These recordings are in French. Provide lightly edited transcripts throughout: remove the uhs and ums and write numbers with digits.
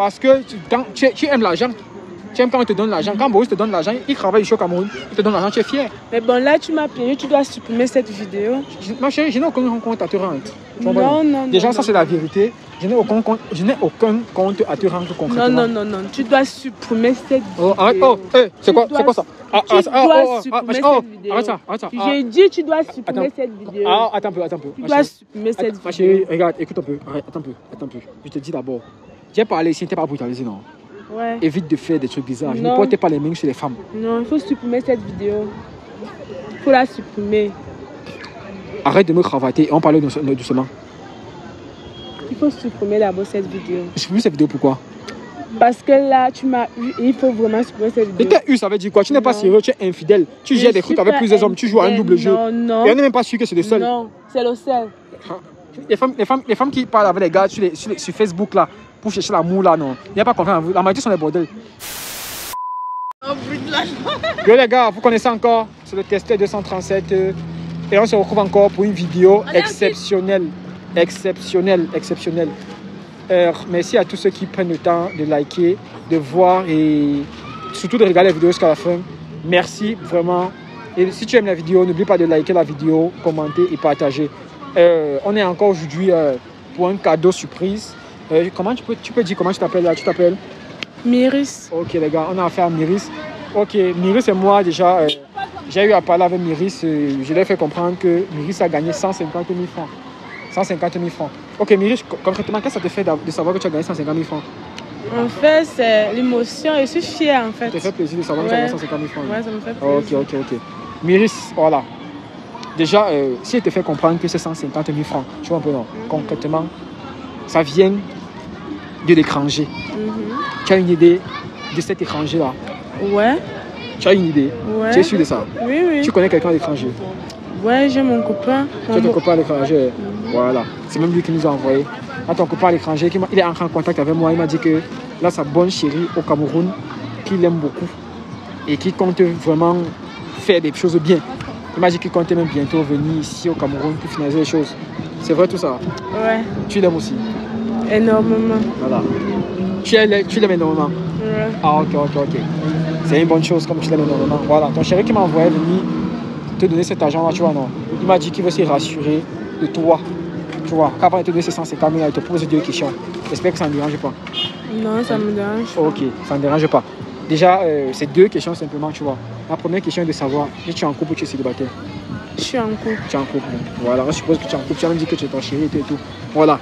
Parce que tu aimes l'argent. Tu aimes quand on te donne l'argent. Quand Boris te donne l'argent, il travaille ici au Cameroun, il te donne l'argent, tu es fier. Mais bon, là, tu m'as plaigné, tu dois supprimer cette vidéo. Ma chérie, je n'ai aucun compte à te rendre. Non. Déjà, ça, c'est la vérité. Je n'ai aucun compte à te rendre concrètement. Non. Tu dois supprimer cette vidéo. Oh, arrête. Oh, c'est quoi ça? Tu dois supprimer cette vidéo. Arrête ça. J'ai dit, tu dois supprimer cette vidéo. Attends un peu. Tu dois supprimer cette vidéo. Ma chérie, regarde, écoute un peu. Attends un peu. Je te dis d'abord. J'ai parlé ici, t'es pas brutalisé, non? Ouais. Évite de faire des trucs bizarres. Je ne porte pas les mains sur les femmes. Non, il faut supprimer cette vidéo. Il faut la supprimer. Arrête de me cravater. On parle doucement. Il faut supprimer d'abord cette vidéo. Supprimer cette vidéo, pourquoi? Parce que là, tu m'as eu et il faut vraiment supprimer cette vidéo. Et t'as eu, ça veut dire quoi? Tu n'es pas sérieux, tu es infidèle. Tu gères des trucs avec plusieurs hommes, tu joues à un double jeu. Non. Et on n'est même pas sûr que c'est le seul. Non, c'est le seul. Les femmes qui parlent avec les gars sur Facebook là, pour chercher l'amour là, non. Il n'y a pas confiance en vous. La majorité sont des bordels. Yo les gars, vous connaissez encore? C'est le testeur 237. Et on se retrouve encore pour une vidéo exceptionnelle. Merci à tous ceux qui prennent le temps de liker, de voir et surtout de regarder la vidéo jusqu'à la fin. Merci vraiment. Et si tu aimes la vidéo, n'oublie pas de liker la vidéo, commenter et partager. On est encore aujourd'hui pour un cadeau surprise. Comment tu peux dire comment tu t'appelles là? Tu t'appelles Myris. Ok les gars, on a affaire à Myris. Ok, Myris et moi déjà, j'ai eu à parler avec Myris. Je lui ai fait comprendre que Myris a gagné 150 000 francs. 150 000 francs. Ok Myris, concrètement, qu'est-ce que ça te fait de savoir que tu as gagné 150 000 francs? En fait, c'est l'émotion. Je suis fière en fait. Ça te fait plaisir de savoir que tu as gagné 150 000 francs? Ouais, ça me fait plaisir. Ok. Myris, voilà. Déjà, si elle te fait comprendre que c'est 150 000 francs, tu vois un peu non? Concrètement, ça vient de l'étranger. Tu as une idée de cet étranger-là? Ouais. Tu as une idée? Ouais. Tu es sûr de ça? Oui. Tu connais quelqu'un à l'étranger? Ouais, j'ai mon copain. Tu as ton copain à l'étranger? Voilà. C'est même lui qui nous a envoyé. À ton copain à l'étranger, il est entré en contact avec moi. Il m'a dit que là, sa bonne chérie au Cameroun, qu'il aime beaucoup et qui compte vraiment faire des choses bien. Il m'a dit qu'il comptait même bientôt venir ici au Cameroun pour finaliser les choses. C'est vrai tout ça? Ouais. Tu l'aimes aussi? Énormément. Voilà. Tu l'aimes énormément? Ouais. Ah ok. C'est une bonne chose comme tu l'aimes énormément. Voilà. Ton chéri qui m'a envoyé venir te donner cet argent-là, tu vois, non? Il m'a dit qu'il veut se rassurer de toi. Tu vois, qu'avant de te donner ces 150 000, il te pose 2 questions. J'espère que ça ne me dérange pas. Non, ça me dérange pas. Ok, ça ne me dérange pas. Déjà, c'est 2 questions simplement, tu vois. La première question est de savoir si tu es en couple ou tu es célibataire. Je suis en couple. Tu es en couple. Voilà, on suppose que tu es en couple. Tu as même dit que tu es ton chéri et tout. Voilà.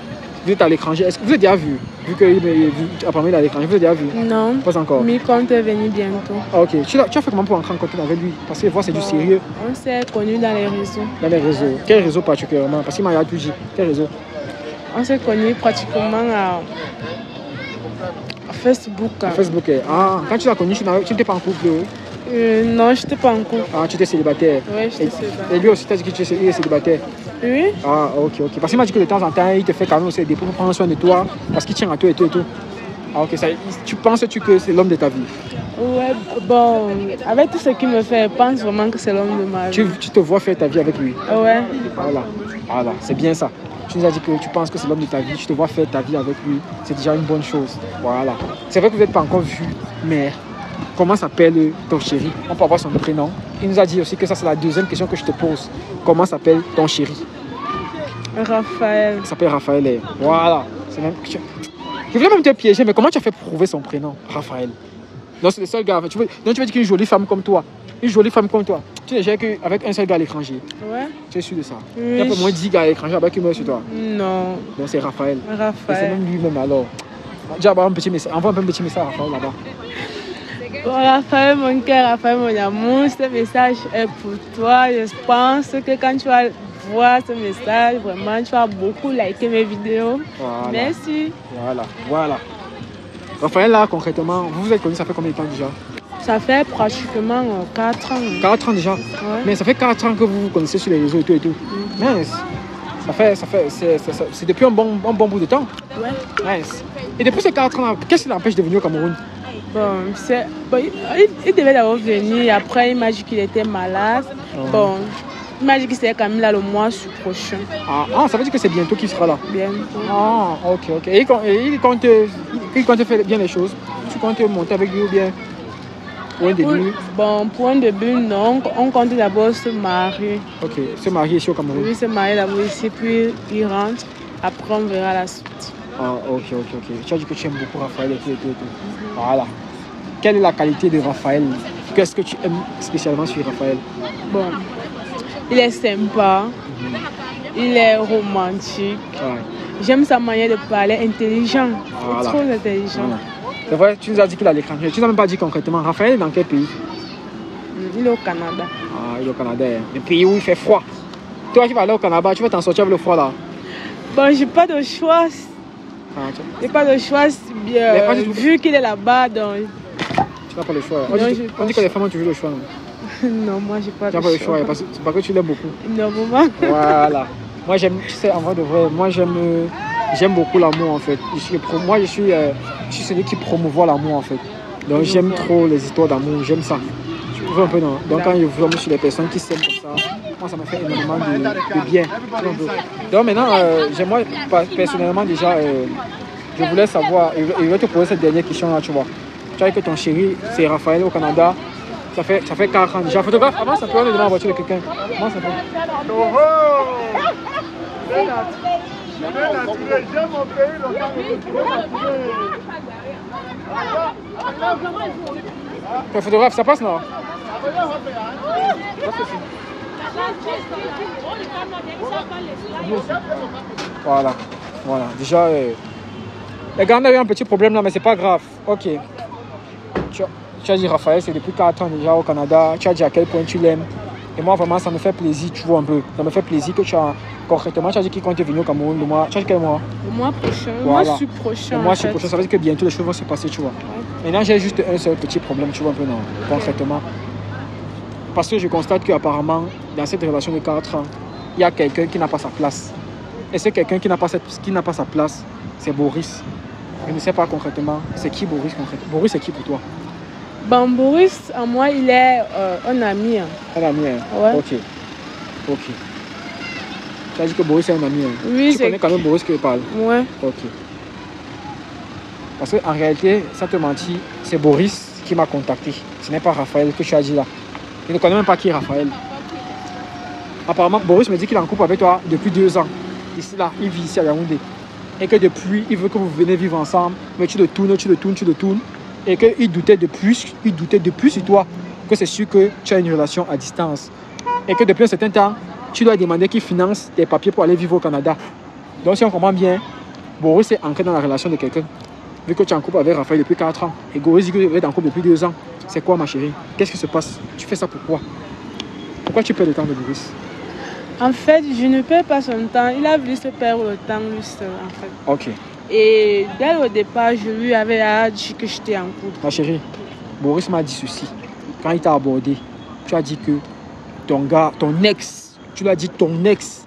Vous êtes à l'étranger. Est-ce que vous avez déjà vu? Vu qu'il a parlé à l'étranger, vous avez déjà vu? Non. Pas encore. Mais il compte venir bientôt. Ah, ok. Tu as fait comment pour entrer en contact avec lui? Parce que voir, c'est du sérieux. On s'est connus dans les réseaux. Dans les réseaux. Quel réseau particulièrement? Parce qu'il m'a tout dit. Quel réseau? On s'est connus pratiquement à Facebook. Facebook. Ah, quand tu l'as connu, tu n'étais pas en couple? Non, je n'étais pas en couple. Ah, tu étais célibataire? Oui, j'étais célibataire. Et lui aussi, tu as dit qu'il est célibataire? Oui. Ah, ok. Parce qu'il m'a dit que de temps en temps, il te fait quand même aussi des pour prendre soin de toi, parce qu'il tient à toi et tout. Ah, ok. Tu penses-tu que c'est l'homme de ta vie? Ouais, bon, avec tout ce qu'il me fait, je pense vraiment que c'est l'homme de ma vie. Tu te vois faire ta vie avec lui? Ouais. Voilà, c'est bien ça. Tu nous as dit que tu penses que c'est l'homme de ta vie, tu te vois faire ta vie avec lui, c'est déjà une bonne chose. Voilà. C'est vrai que vous n'êtes pas encore vu, mais comment s'appelle ton chéri? On peut avoir son prénom. Il nous a dit aussi que ça, c'est la deuxième question que je te pose. Comment s'appelle ton chéri? Raphaël. Il s'appelle Raphaël. Voilà. Je voulais même te piéger, mais comment tu as fait pour trouver son prénom, Raphaël? Non, c'est le seul gars. Tu veux dire qu'une jolie femme comme toi, tu n'es jamais qu'avec un seul gars à l'étranger? Ouais. Tu es sûr de ça? Oui. Il y a un peu moins 10 gars à l'étranger avec qui meurent sur toi? Non. Non, c'est Raphaël. Et c'est Raphaël. même lui-même alors. Déjà, envoie un petit message à Raphaël là-bas. Bon, Raphaël, mon cœur, Raphaël, mon amour, ce message est pour toi. Je pense que quand tu vas voir ce message, vraiment, tu vas beaucoup liker mes vidéos. Voilà. Merci. Voilà. Raphaël, là, concrètement, vous vous êtes connus, ça fait combien de temps déjà? Ça fait pratiquement 4 ans. 4 ans déjà? Ouais. Mais ça fait 4 ans que vous vous connaissez sur les réseaux et tout. Mince. C'est depuis un bon bout de temps. Ouais. Mince. Et depuis ces 4 ans, qu'est-ce qui l'empêche de venir au Cameroun? Bon, il devait d'abord venir. Après, il m'a dit qu'il était malade. Bon, Il m'a dit qu'il serait quand même là le mois prochain. Ah, ça veut dire que c'est bientôt qu'il sera là. Bientôt. Ah, ok. Et il compte faire bien les choses. Tu comptes monter avec lui ou bien pour un début? Bon, pour un début, non. On compte d'abord se marier. Ok, se marier ici au Cameroun. Oui, se marier d'abord ici, puis il rentre. Après, on verra la suite. Ah, ok. Tu as dit que tu aimes beaucoup Raphaël et tout. Voilà. Quelle est la qualité de Raphaël? Qu'est-ce que tu aimes spécialement sur Raphaël? Bon, il est sympa. Il est romantique. Ouais. J'aime sa manière de parler, intelligent. Voilà. Trop intelligent. Voilà. C'est vrai, tu nous as dit qu'il a l'écran. Tu n'as même pas dit concrètement. Raphaël est dans quel pays? Il est au Canada. Ah, il est au Canada. Un pays où il fait froid. Toi qui vas aller au Canada, tu vas t'en sortir avec le froid là. Bon, j'ai pas de choix. J'ai pas de choix. Bien, vu qu'il est là-bas, donc... Tu n'as pas le choix. On dit que les femmes ont toujours le choix. Non, non, moi j'ai pas le choix. Tu n'as pas le choix. C'est parce que tu l'aimes beaucoup. Non, maman. Voilà. Moi j'aime, tu sais, en vrai de vrai, moi j'aime beaucoup l'amour en fait. Je suis celui qui promouvoit l'amour en fait. Donc j'aime trop les histoires d'amour, j'aime ça. Tu vois un peu non? Donc quand je vois sur les personnes qui s'aiment comme ça, moi ça me fait énormément de bien. Donc maintenant, moi personnellement déjà, je voulais savoir, et je vais te poser cette dernière question là, tu vois. Tu vois que ton chéri, c'est Raphaël au Canada. Ça fait 4 ans déjà. Photographe, avant ça peut aller devant la voiture de quelqu'un. Comment ça peut? Le photographe, ça passe non? Voilà. Déjà, les gars, on a eu un petit problème là, mais c'est pas grave. Ok. Tu as dit Raphaël, c'est depuis 4 ans déjà au Canada. Tu as dit à quel point tu l'aimes. Et moi, vraiment, ça me fait plaisir, tu vois un peu. Ça me fait plaisir que tu as, concrètement, tu as dit qu'il compte venir au Cameroun le mois. Tu as dit quel mois? Le mois prochain. Voilà. Le mois prochain. Le mois prochain, ça veut dire que bientôt les choses vont se passer, tu vois. Ouais. Maintenant, j'ai juste un seul petit problème, tu vois un peu, non, concrètement. Parce que je constate qu'apparemment, dans cette relation de 4 ans, il y a quelqu'un qui n'a pas sa place. Et c'est quelqu'un qui n'a pas sa place, c'est Boris. Je ne sais pas concrètement, c'est qui Boris concrètement? Boris, c'est qui pour toi? Ben, Boris, à moi, il est un ami. Hein. Un ami, hein? Ouais. Ok. Tu as dit que Boris est un ami. Hein? Oui, tu connais quand même Boris qui parle? Ouais. Ok. Parce qu'en réalité, sans te mentir, c'est Boris qui m'a contacté. Ce n'est pas Raphaël que tu as dit là. Je ne connais même pas qui est Raphaël. Apparemment, Boris me dit qu'il est en couple avec toi depuis 2 ans. Ici, là, il vit ici à Yaoundé. Et que depuis, il veut que vous venez vivre ensemble. Mais tu le tournes. Et qu'il doutait de plus sur toi. Que c'est sûr que tu as une relation à distance. Et que depuis un certain temps, tu dois demander qu'il finance tes papiers pour aller vivre au Canada. Donc si on comprend bien, Boris est ancré dans la relation de quelqu'un. Vu que tu es en couple avec Raphaël depuis 4 ans. Et Boris dit que tu es en couple depuis 2 ans. C'est quoi ma chérie? Qu'est-ce qui se passe? Tu fais ça pourquoi? Pourquoi tu perds le temps de Boris? En fait, je ne perds pas son temps. Il a voulu se perdre le temps lui seul, en fait. Ok. Et dès le départ, je lui avais dit que j'étais en couple. Ma chérie, Boris m'a dit ceci. Quand il t'a abordé, tu as dit que ton gars, ton ex, tu lui as dit ton ex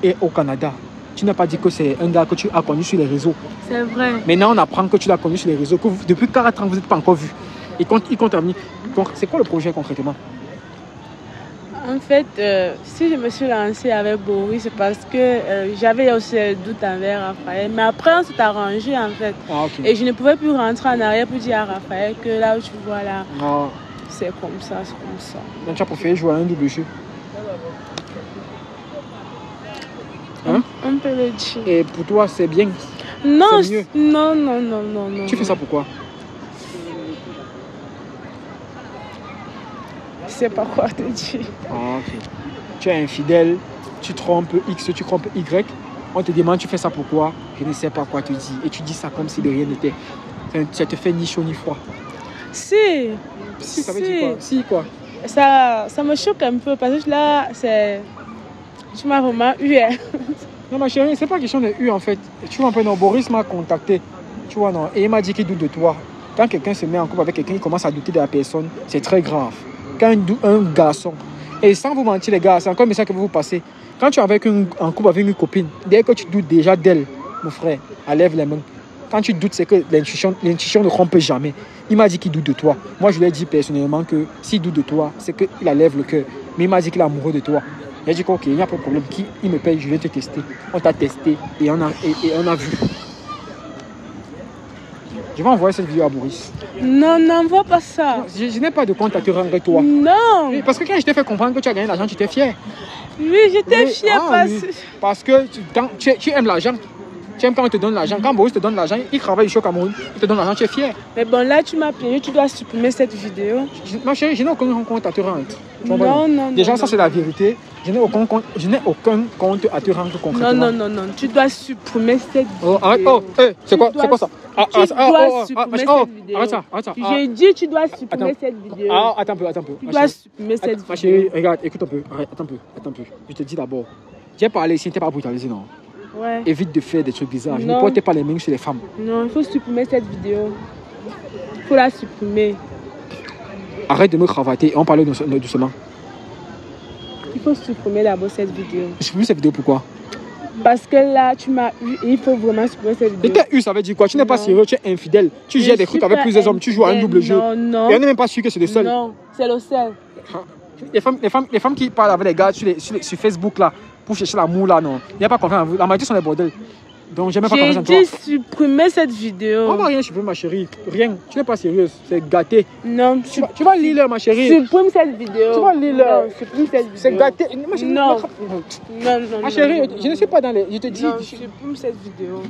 est au Canada. Tu n'as pas dit que c'est un gars que tu as connu sur les réseaux. C'est vrai. Maintenant, on apprend que tu l'as connu sur les réseaux, que depuis 4 ans, vous n'êtes pas encore vus. Il compte venir. C'est quoi le projet concrètement? En fait, si je me suis lancée avec Boris, c'est parce que j'avais aussi des doutes envers Raphaël. Mais après, on s'est arrangé en fait. Ah, okay. Et je ne pouvais plus rentrer en arrière pour dire à Raphaël que là où tu vois là, ah. c'est comme ça. Donc tu as préféré jouer à un double jeu? Hein? On peut le dire. Et pour toi, c'est bien? Non, c'est mieux. Non. Tu fais ça pourquoi? Je sais pas quoi te dire. Ah, ok. Tu es infidèle, tu trompes X, tu trompes Y. On te demande tu fais ça pourquoi? Je ne sais pas quoi te dire. Et tu dis ça comme si de rien n'était. Ça te fait ni chaud ni froid. Si. Ça veut dire quoi? Si quoi? Ça me choque un peu parce que là, c'est... Tu m'as vraiment eu. Hein. Non ma chérie, c'est pas question de eu en fait. Tu vois un peu, non, Boris m'a contacté. Tu vois, non, et il m'a dit qu'il doute de toi. Quand quelqu'un se met en couple avec quelqu'un, il commence à douter de la personne. C'est très grave. Quand un garçon, et sans vous mentir les gars, c'est encore un message que vous passez. Quand tu es en couple avec une copine, dès que tu doutes déjà d'elle, mon frère, enlève les mains. quand tu doutes, c'est que l'intuition ne trompe jamais. Il m'a dit qu'il doute de toi. Moi, je lui ai dit personnellement que s'il doute de toi, c'est qu'il lève le cœur. Mais il m'a dit qu'il est amoureux de toi. Il a dit ok, il n'y a pas de problème. Il me paye, je vais te tester. On t'a testé et on a vu. Je vais envoyer cette vidéo à Boris. Non, n'envoie pas ça. Je n'ai pas de compte à te rendre toi. Non. Oui, parce que quand je t'ai fait comprendre que tu as gagné l'argent, tu étais fier. Oui, j'étais fière parce que tu aimes l'argent. Tu aimes quand on te donne l'argent. Quand Boris te donne l'argent, il travaille ici au Cameroun, il te donne l'argent, tu es fier. Mais bon, là, tu m'as payé, tu dois supprimer cette vidéo. Ma chérie, je n'ai aucun compte à te rendre. Non. Déjà, ça, c'est la vérité. Je n'ai aucun compte à te rendre concrètement. Non. Tu dois supprimer cette vidéo. C'est quoi ça? Tu dois supprimer cette vidéo. Arrête ça. J'ai dit, tu dois supprimer cette vidéo. Attends un peu. Tu dois supprimer cette vidéo. Ma chérie, regarde, écoute un peu. Arrête, attends un peu. Je te dis d'abord. J'ai parlé ici, tu n'es pas brutalisé, non? Ouais. Évite de faire des trucs bizarres. Je ne porte pas les mains sur les femmes. Non, il faut supprimer cette vidéo. Il faut la supprimer. Arrête de me cravater. On parle doucement. Il faut supprimer d'abord cette vidéo. Supprimer cette vidéo, pourquoi? Parce que là, tu m'as eu. Il faut vraiment supprimer cette vidéo. Et t'as eu, ça veut dire quoi? Tu n'es pas sérieux, tu es infidèle. Tu gères des trucs avec plusieurs hommes, tu joues à un double jeu. Non. Et on n'est même pas sûr que c'est le seul. Non, c'est le seul. Les femmes qui parlent avec les gars sur Facebook là, pour chercher l'amour là, non. Il n'y a pas confiance en vous. La majorité sont des bordels. Donc j'ai même pas confiance en toi. J'ai dit supprimer cette vidéo. On va rien supprimer, ma chérie. Rien. Tu n'es pas sérieuse. C'est gâté. Non. Tu vas lire, ma chérie. Supprime cette vidéo. Tu vas lire. Non, supprime cette vidéo. C'est gâté. Non. Ma chérie, je ne suis pas dans les. Je te dis. Non, supprime cette vidéo.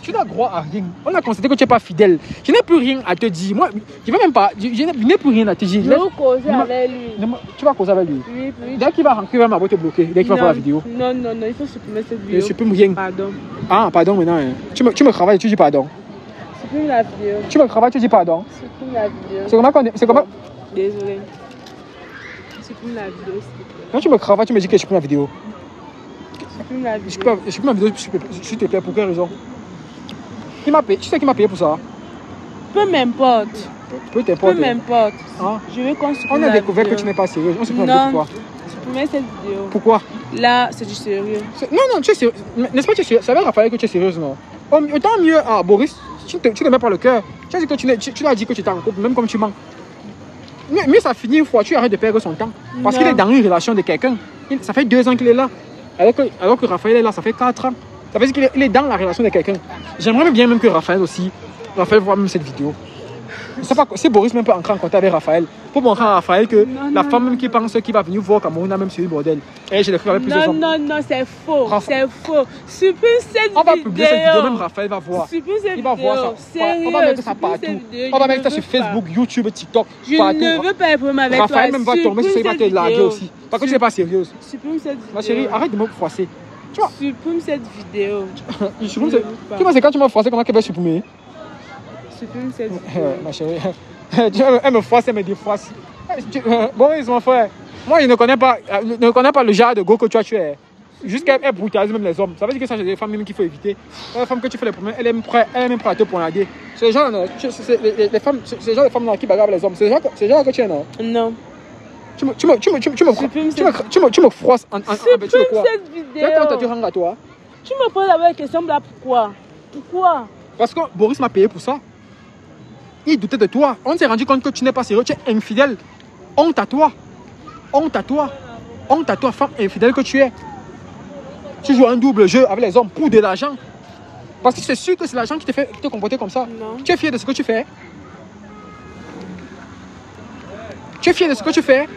Tu n'as droit à rien. On a constaté que tu n'es pas fidèle. Je n'ai plus rien à te dire. Moi, je ne vais même pas. Je n'ai plus rien à te dire. Je vais causer avec lui. Tu vas causer avec lui. Oui. Dès qu'il va rentrer, il va te bloquer. Dès qu'il va voir la vidéo. Non, il faut supprimer cette vidéo. Je supprime rien. Pardon. Ah, pardon maintenant. Hein. Tu me travailles, tu dis pardon. Supprime la vidéo. Tu me travailles, tu dis pardon. Supprime la vidéo. C'est comment Désolé. Supprime la vidéo, s'il te plaît. Quand tu me travailles, tu me dis que je supprime la vidéo. Supprime la vidéo. Je supprime la vidéo, s'il te plaît, pour quelle raison? Qui m'a payé? Tu sais qui m'a payé pour ça? Peu m'importe. Peu t'importe. Peu m'importe. Hein? Je veux qu'on supprime. On a découvert que tu n'es pas sérieux. On supprime la vidéo, pourquoi? Supprimer cette vidéo. Pourquoi? Là, c'est du sérieux. Non, tu es sérieux. N'est-ce pas que tu es sérieux? Ça va, Raphaël, que tu es sérieuse, non? Autant mieux, Boris, tu ne mets pas le cœur. Tu as dit que tu l'as dit que tu étais en couple, même comme tu mens. Mais ça finit une fois, tu arrêtes de perdre son temps. Parce qu'il est dans une relation de quelqu'un. Ça fait 2 ans qu'il est là. Alors que Raphaël est là, ça fait 4 ans. Ça veut dire qu'il est dans la relation de quelqu'un. J'aimerais bien même que Raphaël voit même cette vidéo. Je ne sais pas si Boris même peut entrer en contact avec Raphaël. Pour montrer à Raphaël que la femme même qui pense qu'il va venir voir Cameroun a même suivi le bordel. Et je l'ai fait avec plusieurs hommes. Non, c'est faux. C'est faux. Supprime cette vidéo. On va publier cette vidéo, même Raphaël va voir. Supprime cette vidéo. Il va voir ça. On va mettre ça partout. On va mettre ça sur Facebook, YouTube, TikTok. Je ne veux pas être problème avec toi. Raphaël même va tomber sur ça, il va te larguer aussi. Parce que tu n'es pas sérieuse. Supprime cette vidéo. Ma chérie, arrête de me froisser. Tu vois? Supprime cette vidéo. Tu vois, c'est quand tu m'as froissé, comment tu vas supprimer? Supprime cette vidéo. Ma chérie, elle me froisse, elle me défroisse. Bon, ils sont frères. Moi, je ne connais pas le genre de go que tu es. Jusqu'à elle brutalise même les hommes. Ça veut dire que ça, c'est des femmes même qu'il faut éviter. Les femmes que tu fais les problèmes, elle est même prête à te poignarder. C'est le genre de femmes qui bagarrent les hommes. C'est le genre que tu es, non? Non. Tu me froisses en supprime cette vidéo. Quel compte tu rends à toi? Tu me poses la question là, pourquoi? Parce que Boris m'a payé pour ça. Il doutait de toi. On s'est rendu compte que tu n'es pas sérieux, tu es infidèle. Honte à toi. Honte à toi. Honte à toi, femme infidèle que tu es. Tu joues un double jeu avec les hommes pour de l'argent. Parce que c'est sûr que c'est l'argent qui te fait te comporter comme ça. Non. Tu es fier de ce que tu fais? Tu es fier de ce que tu fais?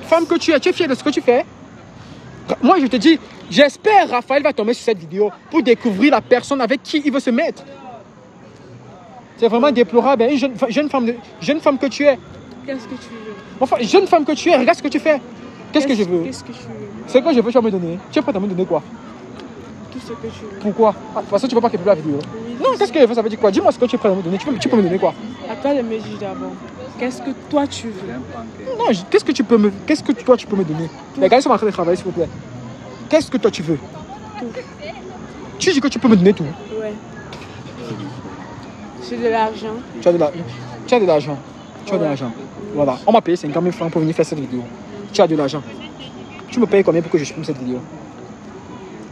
Femme que tu es fier de ce que tu fais? Moi, je te dis, j'espère Raphaël va tomber sur cette vidéo pour découvrir la personne avec qui il veut se mettre. C'est vraiment déplorable. Une jeune femme que tu es. Qu'est-ce que tu veux? Enfin, jeune femme que tu es, regarde ce que tu fais. Qu'est-ce que je veux? Qu'est-ce que tu veux? C'est que je veux, tu vas me donner. Tu es prêt à me donner quoi? Tout ce que tu veux. Pourquoi? Parce que tu ne veux pas qu'il publie la vidéo. Oui, non, qu'est-ce que je veux? Ça veut dire quoi? Dis-moi ce que tu es prêt à me donner. Tu peux me donner quoi? À toi de me dire d'abord. Qu'est-ce que toi tu veux? Non, qu'est-ce que toi tu peux me donner? Les gars, ils sont en train de travailler, s'il vous plaît. Qu'est-ce que toi tu veux? Tout. Tu dis que tu peux me donner tout? Ouais. J'ai de l'argent. Tu as de l'argent. Tu as de l'argent. Voilà. On m'a payé 50 000 francs pour venir faire cette vidéo. Tu as de l'argent. Tu me payes combien pour que je supprime cette vidéo?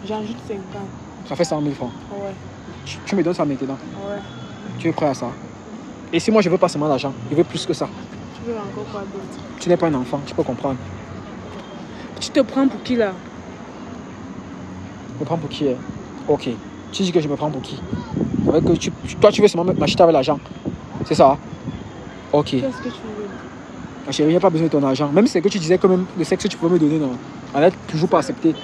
J'ajoute 50. Ça fait 100 000 francs. Ouais. Tu me donnes ça maintenant. Ouais. Tu es prêt à ça? Et si moi je veux pas seulement l'argent, je veux plus que ça. Tu veux encore quoi d'autre? Tu n'es pas un enfant, tu peux comprendre. Tu te prends pour qui là? Je me prends pour qui? Ok. Tu dis que je me prends pour qui? Avec que toi tu veux seulement m'acheter avec l'argent. C'est ça? Ok. Qu'est-ce que tu veux? Ma chérie, j'ai pas besoin de ton argent. Même si c'est que tu disais que même le sexe que tu peux me donner, non. On n'a toujours pas accepté.